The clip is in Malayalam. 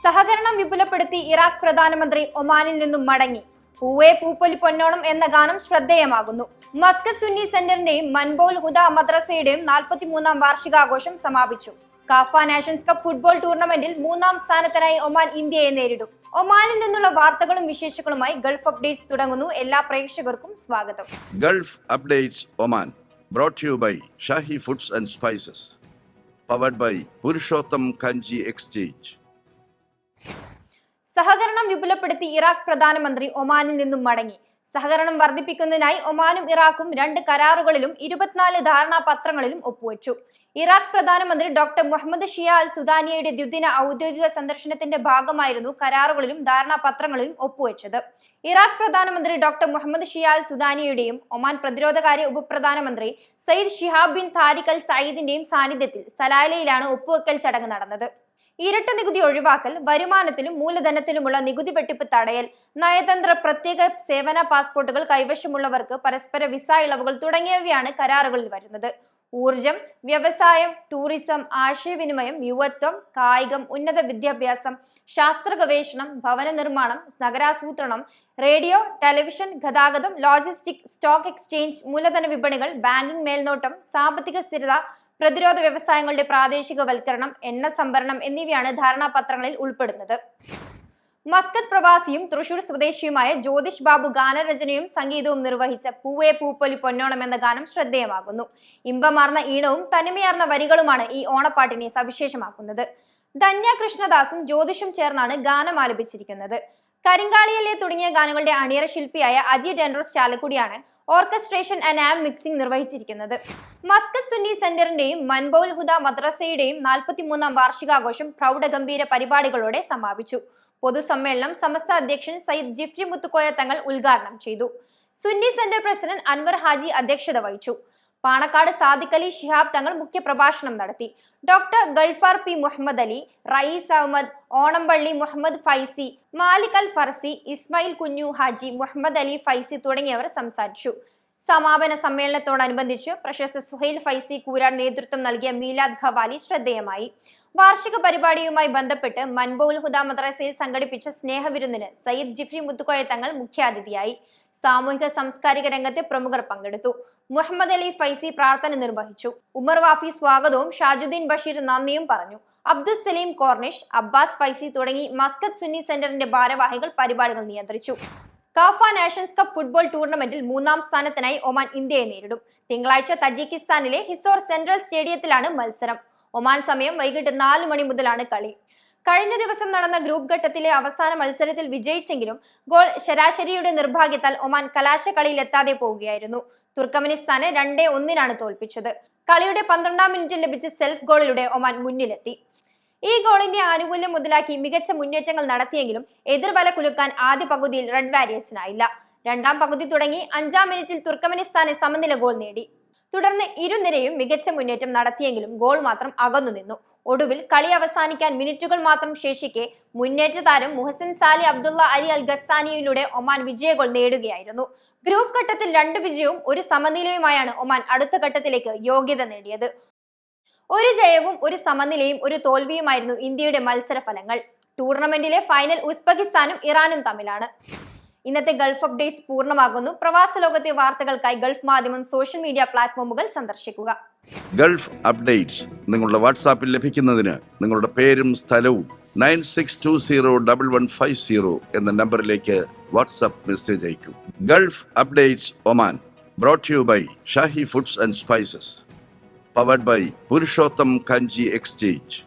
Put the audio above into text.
സഹകരണം വിപുലപ്പെടുത്തി ഇറാഖ് പ്രധാനമന്ത്രി ഒമാനിൽ നിന്നും മടങ്ങി. പൂവേ പൂപ്പൊലി പൊന്നോണം എന്ന ഗാനം ശ്രദ്ധേയമാകുന്നു. മസ്കത്ത് സുന്നി സെന്ററിന്റെയും മൻബോൽ ഹുദ മദ്രസയുടെയും 43-ാം വാർഷികാഘോഷം സമാപിച്ചു. കാഫ നാഷൻസ് കപ്പ് ഫുട്ബോൾ ടൂർണമെന്റിൽ 3-ാം സ്ഥാനത്തിനായി ഒമാൻ ഇന്ത്യയെ നേരിടും. ഒമാനിൽ നിന്നുള്ള വാർത്തകളും വിശേഷങ്ങളുമായി ഗൾഫ് അപ്ഡേറ്റ്സ് തുടങ്ങുന്നു. എല്ലാ പ്രേക്ഷകർക്കും സ്വാഗതം. Gulf updates Oman brought to you by Shahi Foods and Spices, powered by Purushottam Kanji Exchange. സഹകരണം വിപുലപ്പെടുത്തി ഇറാഖ് പ്രധാനമന്ത്രി ഒമാനിൽ നിന്നും മടങ്ങി. സഹകരണം വർദ്ധിപ്പിക്കുന്നതിനായി ഒമാനും ഇറാഖും 2 കരാറുകളിലും 24 ധാരണാപത്രങ്ങളിലും ഒപ്പുവെച്ചു. ഇറാഖ് പ്രധാനമന്ത്രി ഡോക്ടർ മുഹമ്മദ് ഷിയ അൽ സുദാനിയയുടെ ദ്വിദിന ഔദ്യോഗിക സന്ദർശനത്തിന്റെ ഭാഗമായിരുന്നു കരാറുകളിലും ധാരണാപത്രങ്ങളിലും ഒപ്പുവെച്ചത്. ഇറാഖ് പ്രധാനമന്ത്രി ഡോക്ടർ മുഹമ്മദ് ഷിയ അൽ സുദാനിയുടെയും ഒമാൻ പ്രതിരോധകാര്യ ഉപപ്രധാനമന്ത്രി സയ്യിദ് ഷിഹാബ് ബിൻ താരിഖ് അൽ സയ്യിദിന്റെയും സാന്നിധ്യത്തിൽ സലാലയിലാണ് ഒപ്പുവെക്കൽ ചടങ്ങ് നടന്നത്. ഇരട്ട നികുതി ഒഴിവാക്കൽ, വരുമാനത്തിലും മൂലധനത്തിലുമുള്ള നികുതി വെട്ടിപ്പ് തടയൽ, നയതന്ത്ര പ്രത്യേക സേവന പാസ്പോർട്ടുകൾ കൈവശമുള്ളവർക്ക് പരസ്പര വിസ ഇളവുകൾ തുടങ്ങിയവയാണ് കരാറുകളിൽ വരുന്നത്. ഊർജം, വ്യവസായം, ടൂറിസം, ആശയവിനിമയം, യുവത്വം, കായികം, ഉന്നത വിദ്യാഭ്യാസം, ശാസ്ത്ര ഗവേഷണം, ഭവന നിർമ്മാണം, നഗരാസൂത്രണം, റേഡിയോ, ടെലിവിഷൻ, ഗതാഗതം, ലോജിസ്റ്റിക്, സ്റ്റോക്ക് എക്സ്ചേഞ്ച്, മൂലധന വിപണികൾ, ബാങ്കിംഗ് മേൽനോട്ടം, സാമ്പത്തിക സ്ഥിരത, പ്രതിരോധ വ്യവസായങ്ങളുടെ പ്രാദേശികവൽക്കരണം, എണ്ണ സംഭരണം എന്നിവയാണ് ധാരണാപത്രങ്ങളിൽ ഉൾപ്പെടുന്നത്. മസ്കത്ത് പ്രവാസിയും തൃശൂർ സ്വദേശിയുമായ ജ്യോതിഷ് ബാബു ഗാനരചനയും സംഗീതവും നിർവഹിച്ച പൂവേ പൂപ്പൊലി പൊന്നോണം എന്ന ഗാനം ശ്രദ്ധേയമാകുന്നു. ഇമ്പമാർന്ന ഈണവും തനിമയാർന്ന വരികളുമാണ് ഈ ഓണപ്പാട്ടിനെ സവിശേഷമാക്കുന്നത്. ധന്യ കൃഷ്ണദാസും ജ്യോതിഷും ചേർന്നാണ് ഗാനം ആലപിച്ചിരിക്കുന്നത്. കരിങ്കാളിയല്ലേ തുടങ്ങിയ ഗാനങ്ങളുടെ അണിയറ ശില്പിയായ അജി ഡെൻഡ്രോസ് ചാലക്കുടിയാണ് ഓർക്കസ്ട്രേഷൻ ആൻഡ് ആം മിക്സിംഗ് നിർവഹിച്ചിരിക്കുന്നത്. മസ്കത്ത് സുന്നി സെന്ററിന്റെയും മൻബോൽ ഹുദ മദ്രസയുടെയും 43-ാം വാർഷികാഘോഷം പ്രൗഢഗംഭീര പരിപാടികളോടെ സമാപിച്ചു. പൊതുസമ്മേളനം സമസ്ത അധ്യക്ഷൻ സയ്യിദ് ജിഫ്രി മുത്തുക്കോയ തങ്ങൾ ഉദ്ഘാടനം ചെയ്തു. Sunni centre president Anwar Haji അധ്യക്ഷത വഹിച്ചു. പാണക്കാട് സാദിഖ് അലി ശിഹാബ് തങ്ങൾ മുഖ്യപ്രഭാഷണം നടത്തി. ഡോക്ടർ ഗൾഫാർ പി മുഹമ്മദ് അലി, റയീസ് അഹമ്മദ്, ഓണംപള്ളി മുഹമ്മദ് ഫൈസി, മാലിക് അൽ ഫർസി, ഇസ്മായിൽ കുഞ്ഞു ഹാജി, മുഹമ്മദ് അലി ഫൈസി തുടങ്ങിയവർ സംസാരിച്ചു. സമാപന സമ്മേളനത്തോടനുബന്ധിച്ച് പ്രശസ്ത സുഹൈൽ ഫൈസി കൂരാട് നേതൃത്വം നൽകിയ മീലാദ് ഖവാലി ശ്രദ്ധേയമായി. വാർഷിക പരിപാടിയുമായി ബന്ധപ്പെട്ട് മൻബോൽ ഹുദ മദ്രസയിൽ സംഘടിപ്പിച്ച സ്നേഹവിരുന്നിന് സയ്യിദ് ജിഫ്രി മുത്തുക്കോയ തങ്ങൾ മുഖ്യാതിഥിയായി. സാമൂഹിക സാംസ്കാരിക രംഗത്തെ പ്രമുഖർ പങ്കെടുത്തു. മുഹമ്മദ് അലി ഫൈസി പ്രാർത്ഥന നിർവഹിച്ചു. ഉമർ വാഫി സ്വാഗതവും ഷാജുദ്ദീൻ ബഷീർ നന്ദിയും പറഞ്ഞു. അബ്ദുൽ സലീം കോർണിഷ്, അബ്ബാസ് ഫൈസി തുടങ്ങി മസ്കത്ത് സുന്നി സെന്ററിന്റെ ഭാരവാഹികൾ പരിപാടികൾ നിയന്ത്രിച്ചു. കാഫ നാഷൻസ് കപ്പ് ഫുട്ബോൾ ടൂർണമെന്റിൽ 3-ാം സ്ഥാനത്തിനായി ഒമാൻ ഇന്ത്യയെ നേരിടും. തിങ്കളാഴ്ച തജിക്കിസ്ഥാനിലെ ഹിസോർ സെൻട്രൽ സ്റ്റേഡിയത്തിലാണ് മത്സരം. ഒമാൻ സമയം വൈകിട്ട് 4 മണി മുതലാണ് കളി. കഴിഞ്ഞ ദിവസം നടന്ന ഗ്രൂപ്പ് ഘട്ടത്തിലെ അവസാന മത്സരത്തിൽ വിജയിച്ചെങ്കിലും ഗോൾ ശരാശരിയുടെ നിർഭാഗ്യത്താൽ ഒമാൻ കലാശക്കളിയിലെത്താതെ പോവുകയായിരുന്നു. തുർക്കമെനിസ്ഥാനെ 2-1 തോൽപ്പിച്ചത്. കളിയുടെ 12-ാം മിനിറ്റിൽ ലഭിച്ച സെൽഫ് ഗോളിലൂടെ ഒമാൻ മുന്നിലെത്തി. ഈ ഗോളിന്റെ ആനുകൂല്യം മുതലാക്കി മികച്ച മുന്നേറ്റങ്ങൾ നടത്തിയെങ്കിലും എതിർവല കുലുക്കാൻ ആദ്യ പകുതിയിൽ റെഡ് വാരിയേഴ്സിനായില്ല. 2-ാം പകുതി തുടങ്ങി 5-ാം മിനിറ്റിൽ തുർക്കമെനിസ്ഥാനെ സമനില ഗോൾ നേടി. തുടർന്ന് ഇരുനിരയും മികച്ച മുന്നേറ്റം നടത്തിയെങ്കിലും ഗോൾ മാത്രം അകന്നു നിന്നു. ഒടുവിൽ കളി അവസാനിക്കാൻ മിനിറ്റുകൾ മാത്രം ശേഷിക്കെ മുന്നേറ്റ താരം മുഹസിൻ സാലി അബ്ദുള്ള അലി അൽ ഗസ്സാനിയിലൂടെ ഒമാൻ വിജയ ഗോൾ നേടുകയായിരുന്നു. ഗ്രൂപ്പ് ഘട്ടത്തിൽ 2 വിജയവും 1 സമനിലയുമായാണ് ഒമാൻ അടുത്ത ഘട്ടത്തിലേക്ക് യോഗ്യത നേടിയത്. 1 ജയവും 1 സമനിലയും 1 തോൽവിയുമായിരുന്നു ഇന്ത്യയുടെ മത്സര ഫലങ്ങൾ. ടൂർണമെന്റിലെ ഫൈനൽ ഉസ്ബെക്കിസ്ഥാനും ഇറാനും തമ്മിലാണ്. ഇന്നത്തെ ഗൾഫ് അപ്ഡേറ്റ്സ് പൂർണ്ണമാകുന്നു. പ്രവാസ ലോകത്തെ വാർത്തകൾക്കായി ഗൾഫ് മാധ്യമം സോഷ്യൽ മീഡിയ പ്ലാറ്റ്ഫോമുകൾ സന്ദർശിക്കുക. ഗൾഫ് അപ്ഡേറ്റ്സ് നിങ്ങളുടെ വാട്സാപ്പിൽ ലഭിക്കുന്നതിന് നിങ്ങളുടെ പേരും സ്ഥലവും 96201150 എന്ന നമ്പറിലേക്ക് വാട്സാപ്പ് മെസ്സേജ് അയക്കൂ. Gulf updates Oman brought to you by Shahi Foods and Spices, powered by Purushottam Kanji Exchange.